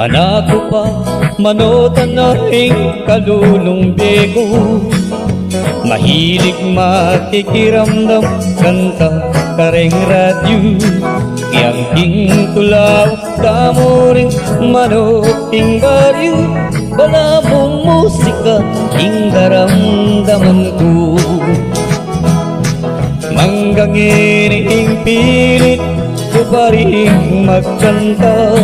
Kanako pa manotan na ing kalulong bego, mahilig makikiramdam kanta kareng radyo. Yang king tulaw damo ring manoking baryo, bala mong musika ing daramdaman ko. Manggangiring pilit ko pa rin magkanta,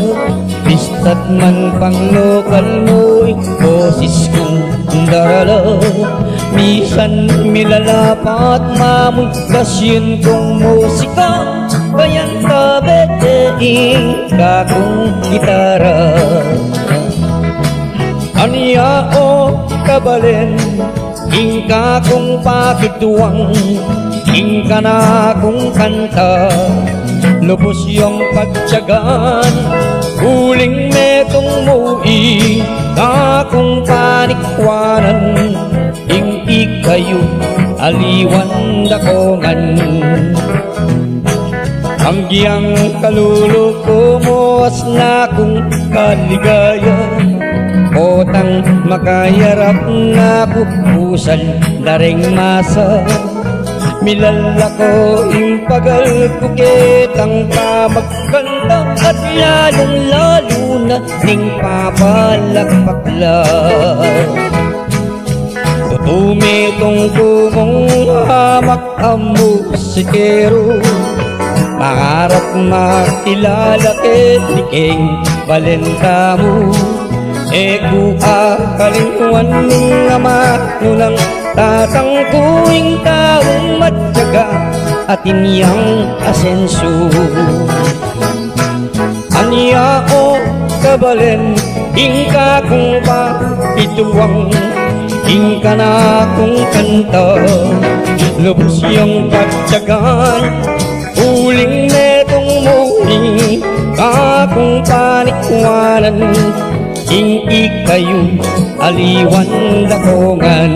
bista't man pang lokal mo'y boses kong darala. Misan milalapat mamungkasyon kong musika, bayan kabeteing kakong gitara. Aniya o kabalen, ing kakong pakituwang, ing ka na kong kanta. Lubos yung pagtyagan, huling metong mu'i, kakong panikwanan, ing ikayo aliwan dakongan. Hangyang kaluluko mo as na kong kaligaya, otang makayarap na kupusan daring masa. Milalako yung pagal kuketang kamagkanta, at lalong lalo na ning papalakpakla. Tutumitong kumong hamak ang musikero, pangarap makilala ketiking balenta mo. Eku akalinwan ng ama nunang tatangkuing taong matyaga at inyang asenso. Aniya o kabalen, ing kakong pakituwang, ing ka na kong kanta. Lubos yung pagtyagan, huling netong muling kakong panikwanan, ing ikayo aliwan dakongan.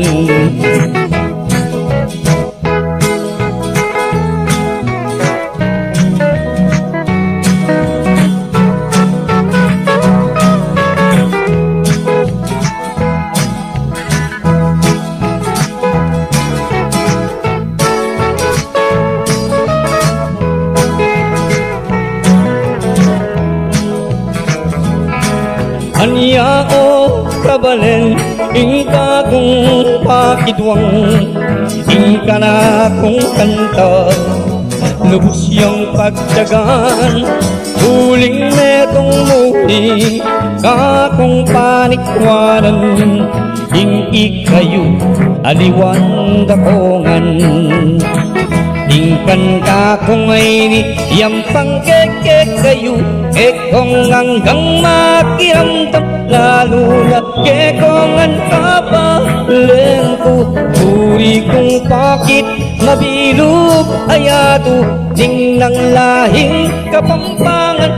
Aniya o kabalen, ing kakong pakitwang, ing ka na kong kanta. Lubos yung pagtyagan, huling metong muli, kakong panikwanan, ing ikayo aliwan dakongan. Ingkan kakong ay yampang keke kayo, ekong hanggang makiramdam, lalo na kekong ang kapalen ko. Uri kong bakit mabilog ayato, ding ng lahing kapampangan,